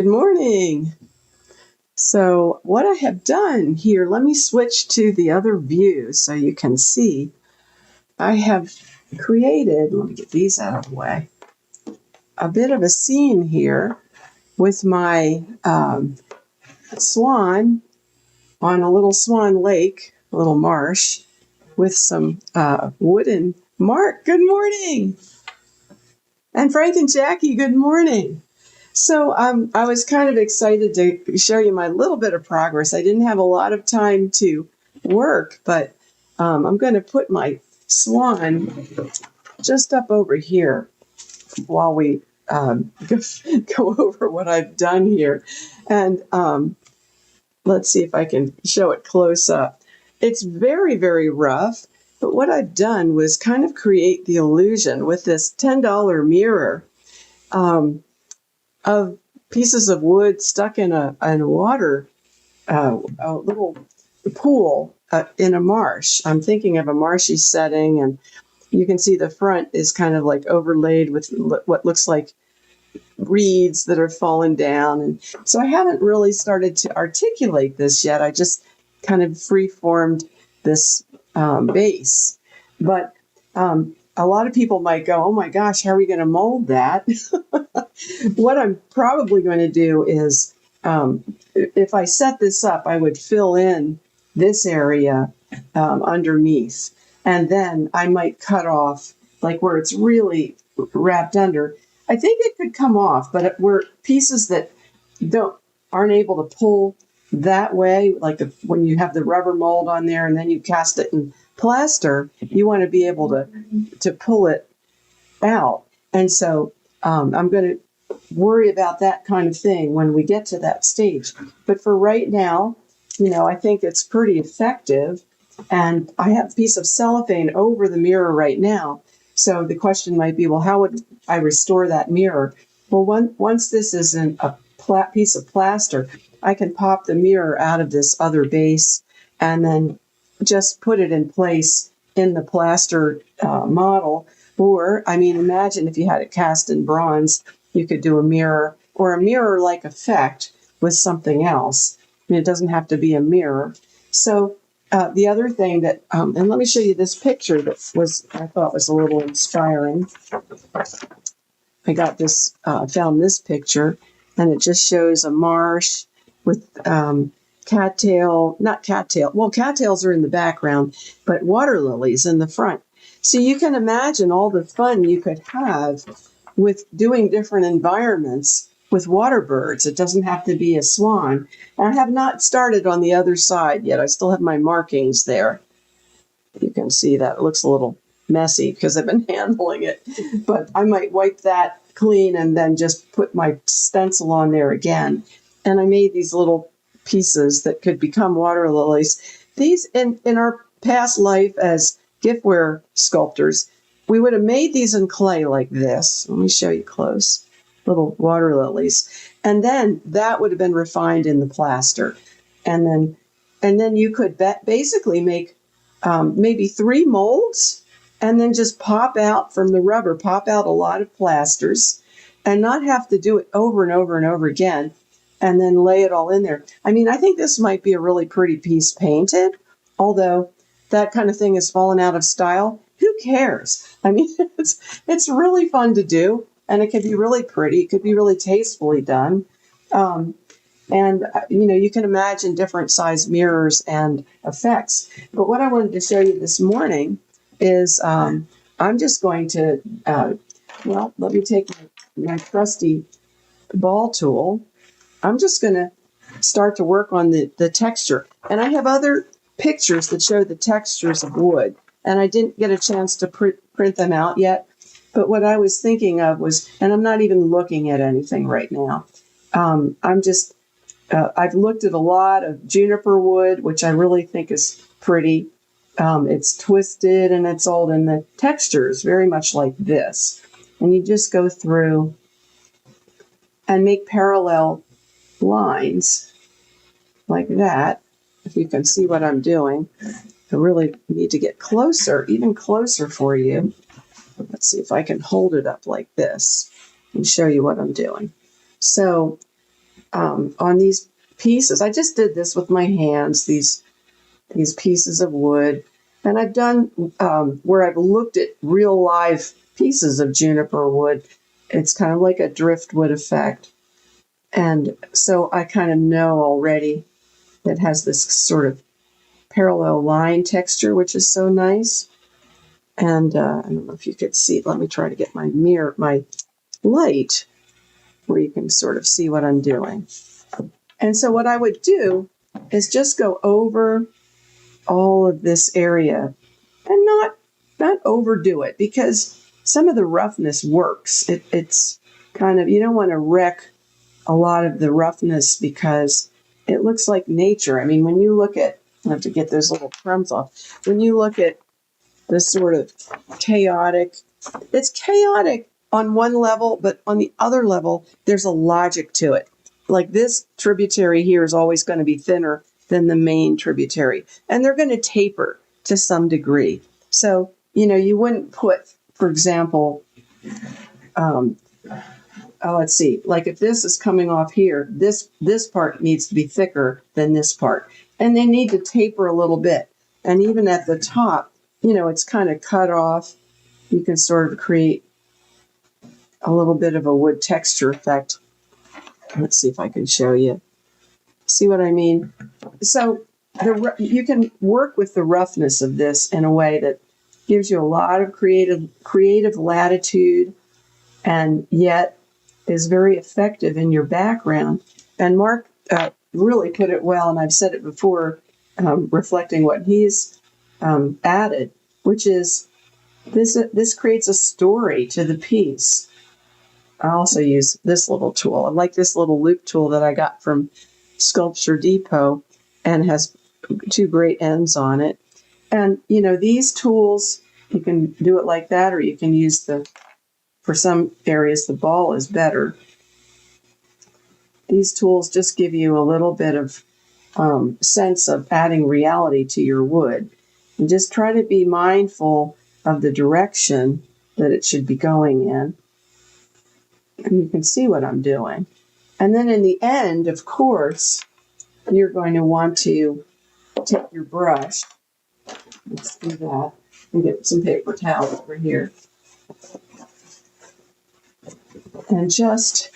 Good morning. So what I have done here, let me switch to the other view so you can see. I have created, let me get these out of the way, a bit of a scene here with my swan on a little swan lake, a little marsh, with some wooden. Mark, good morning. And Frank and Jackie, good morning. So I was kind of excited to show you my little bit of progress. I didn't have a lot of time to work, but I'm going to put my swan just up over here while we go over what I've done here. And let's see if I can show it close up. It's very, very rough, but what I've done was kind of create the illusion with this $10 mirror. Of pieces of wood stuck in a water, a little pool in a marsh. I'm thinking of a marshy setting, and you can see the front is kind of like overlaid with what looks like reeds that are fallen down. And so I haven't really started to articulate this yet. I just kind of free-formed this base. But a lot of people might go, oh my gosh, how are we going to mold that? What I'm probably going to do is, if I set this up, I would fill in this area underneath. And then I might cut off, like where it's really wrapped under. I think it could come off, but where pieces that aren't able to pull that way, like when you have the rubber mold on there and then you cast it in plaster, you want to be able to pull it out. And so I'm going to worry about that kind of thing when we get to that stage. But for right now, I think it's pretty effective. And I have a piece of cellophane over the mirror right now. So the question might be, well, how would I restore that mirror? Well, once this is in a piece of plaster, I can pop the mirror out of this other base and then just put it in place in the plaster model. Or, imagine if you had it cast in bronze, you could do a mirror or a mirror-like effect with something else. It doesn't have to be a mirror. So the other thing that, and let me show you this picture that I thought was a little inspiring. I got this, found this picture, and it just shows a marsh with cattails are in the background, but water lilies in the front. So you can imagine all the fun you could have with doing different environments with water birds. It doesn't have to be a swan. I have not started on the other side yet. I still have my markings there. You can see that it looks a little messy because I've been handling it, but I might wipe that clean and then just put my stencil on there again. And I made these little pieces that could become water lilies. These, in our past life as giftware sculptors, we would have made these in clay like this. Let me show you close. Little water lilies. And then that would have been refined in the plaster. And then you could basically make maybe 3 molds and then just pop out from the rubber, pop out a lot of plasters and not have to do it over and over and over again and then lay it all in there. I think this might be a really pretty piece painted, although that kind of thing has fallen out of style. Who cares? It's really fun to do, and it could be really pretty. It could be really tastefully done. And you can imagine different size mirrors and effects. But what I wanted to show you this morning is I'm just going to, let me take my trusty ball tool. I'm just going to start to work on the texture. And I have other pictures that show the textures of wood. And I didn't get a chance to print them out yet. But what I was thinking of was, and I'm not even looking at anything right now. I've looked at a lot of juniper wood, which I really think is pretty. It's twisted and it's old, and the texture is very much like this. And you just go through and make parallel lines like that. If you can see what I'm doing, I really need to get closer, even closer for you. Let's see if I can hold it up like this and show you what I'm doing. So on these pieces. I just did this with my hands, these pieces of wood. And I've done where I've looked at real live pieces of juniper wood. It's kind of like a driftwood effect. And so I kind of know already that has this sort of parallel line texture, which is so nice. And I don't know if you could see. Let me try to get my light, where you can sort of see what I'm doing. And so what I would do is just go over all of this area and not overdo it, because some of the roughness works. It's kind of, you don't want to wreck a lot of the roughness because it looks like nature. I mean, when you look at, I have to get those little crumbs off. When you look at this sort of chaotic, it's chaotic on one level, but on the other level, there's a logic to it. Like this tributary here is always going to be thinner than the main tributary, and they're going to taper to some degree. So, you wouldn't put, for example, let's see, like if this is coming off here, this part needs to be thicker than this part, and they need to taper a little bit. And even at the top, it's kind of cut off. You can sort of create a little bit of a wood texture effect. Let's see if I can show you. See what I mean? So you can work with the roughness of this in a way that gives you a lot of creative latitude, and yet is very effective in your background. And Mark really put it well, and I've said it before, reflecting what he's added, which is this creates a story to the piece. I also use this little tool. I like this little loop tool that I got from Sculpture Depot, and has two great ends on it. And, these tools, you can do it like that, or you can use for some areas, the ball is better. These tools just give you a little bit of sense of adding reality to your wood. And just try to be mindful of the direction that it should be going in. And you can see what I'm doing. And then in the end, of course, you're going to want to take your brush. Let's do that. And get some paper towel over here. And just,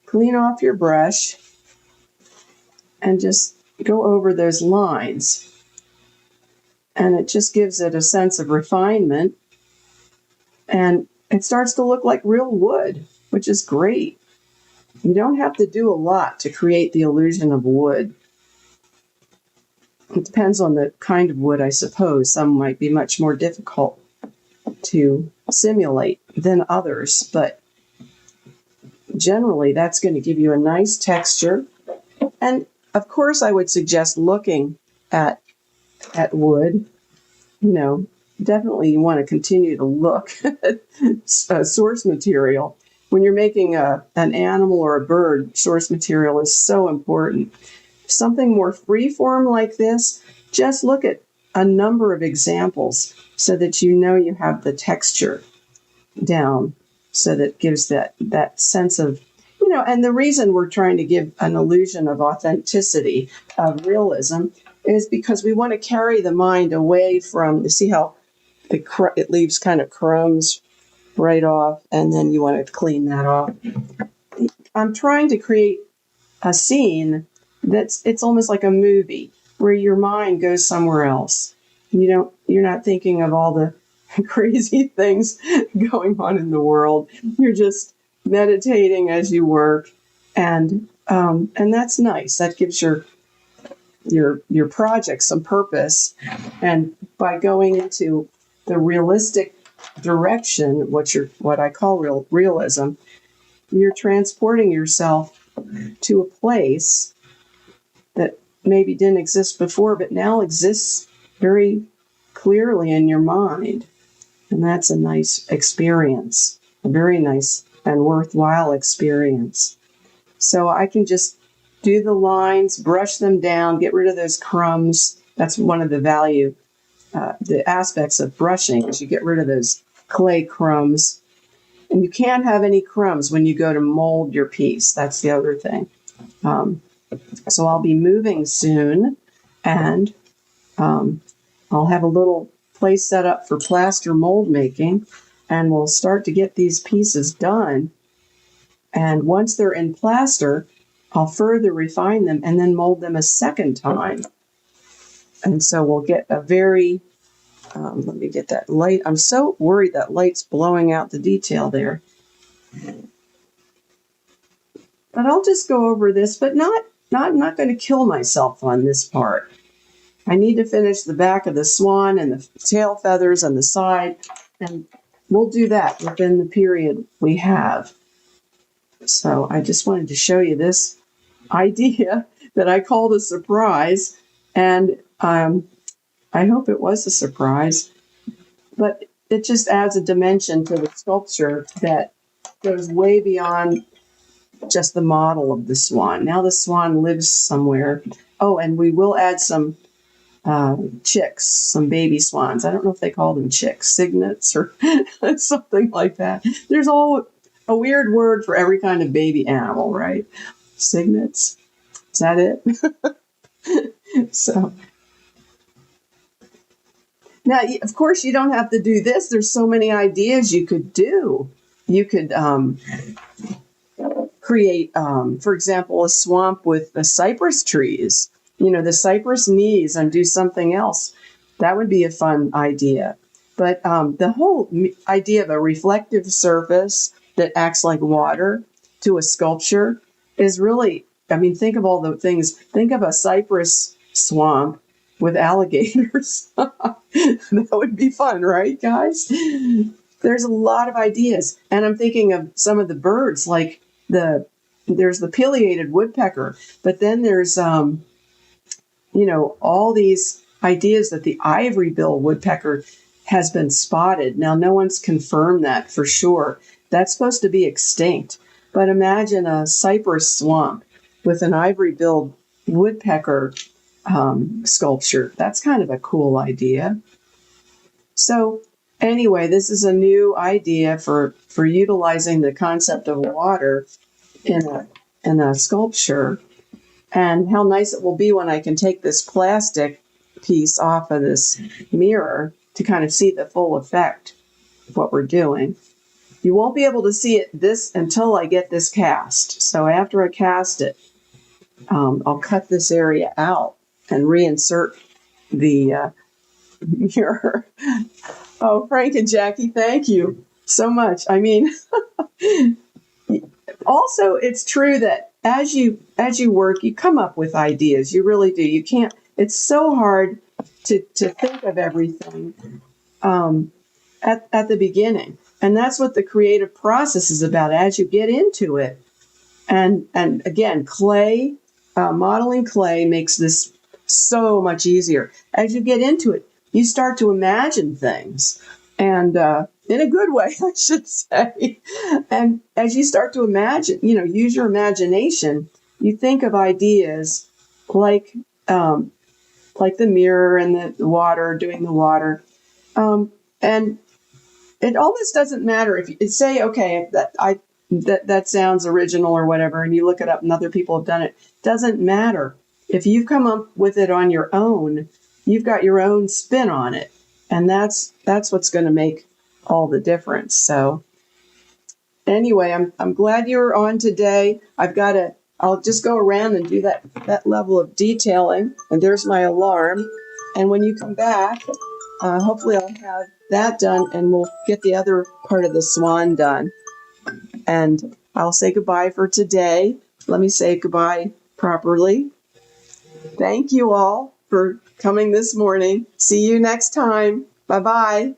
clean off your brush and just go over those lines. And it just gives it a sense of refinement. And it starts to look like real wood, which is great. You don't have to do a lot to create the illusion of wood. It depends on the kind of wood, I suppose. Some might be much more difficult to simulate than others, but generally that's going to give you a nice texture. And of course, I would suggest looking at wood. Definitely you want to continue to look at source material. When you're making an animal or a bird, source material is so important. Something more freeform like this, just look at a number of examples so that you have the texture down, so that it gives that sense of, and the reason we're trying to give an illusion of authenticity, of realism, is because we want to carry the mind away from, you see how it leaves kind of crumbs right off, and then you want to clean that off. I'm trying to create a scene it's almost like a movie where your mind goes somewhere else. You're not thinking of all the crazy things going on in the world. You're just meditating as you work, and that's nice. That gives your project some purpose. And by going into the realistic direction, what I call realism, you're transporting yourself to a place that maybe didn't exist before, but now exists very clearly in your mind. And that's a nice experience, a very nice and worthwhile experience. So I can just do the lines, brush them down, get rid of those crumbs. That's one of the the aspects of brushing, is you get rid of those clay crumbs. And you can't have any crumbs when you go to mold your piece. That's the other thing. So I'll be moving soon, and I'll have a little place set up for plaster mold making, and we'll start to get these pieces done. And once they're in plaster, I'll further refine them and then mold them a second time. And so we'll get a very, let me get that light. I'm so worried that light's blowing out the detail there. But I'll just go over this, but I'm not going to kill myself on this part. I need to finish the back of the swan and the tail feathers on the side, and we'll do that within the period we have. So I just wanted to show you this idea that I called a surprise, and I hope it was a surprise, but it just adds a dimension to the sculpture that goes way beyond just the model of the swan. Now the swan lives somewhere. Oh, and we will add some chicks, some baby swans. I don't know if they call them chicks, cygnets, or something like that. There's all a weird word for every kind of baby animal, right? Cygnets. Is that it? So now, of course, you don't have to do this. There's so many ideas you could do. You could create, for example, a swamp with the cypress trees, the cypress knees, and do something else. That would be a fun idea. But the whole idea of a reflective surface that acts like water to a sculpture is really, think of all the things. Think of a cypress swamp with alligators. That would be fun, right, guys? There's a lot of ideas. And I'm thinking of some of the birds, like there's the pileated woodpecker, but then there's, all these ideas that the ivory-bill woodpecker has been spotted. Now, no one's confirmed that for sure. That's supposed to be extinct. But imagine a cypress swamp with an ivory-billed woodpecker sculpture. That's kind of a cool idea. So anyway, this is a new idea for utilizing the concept of water in a sculpture, and how nice it will be when I can take this plastic piece off of this mirror to kind of see the full effect of what we're doing. You won't be able to see this until I get this cast. So after I cast it, I'll cut this area out and reinsert the mirror. Oh, Frank and Jackie, thank you so much. Also, it's true that as you work, you come up with ideas. You really do. You can't. It's so hard to think of everything at the beginning, and that's what the creative process is about. As you get into it, and again, clay, modeling clay makes this so much easier. As you get into it, you start to imagine things, and in a good way, I should say. And as you start to imagine, use your imagination, you think of ideas like the mirror and the water, doing the water. And it almost doesn't matter if you say, okay, that sounds original or whatever, and you look it up and other people have done it. Doesn't matter. If you've come up with it on your own, you've got your own spin on it. And that's what's going to make all the difference. So anyway, I'm glad you're on today. I'll just go around and do that level of detailing. And there's my alarm. And when you come back, hopefully I'll have that done, and we'll get the other part of the swan done. And I'll say goodbye for today. Let me say goodbye properly. Thank you all for coming this morning. See you next time. Bye-bye.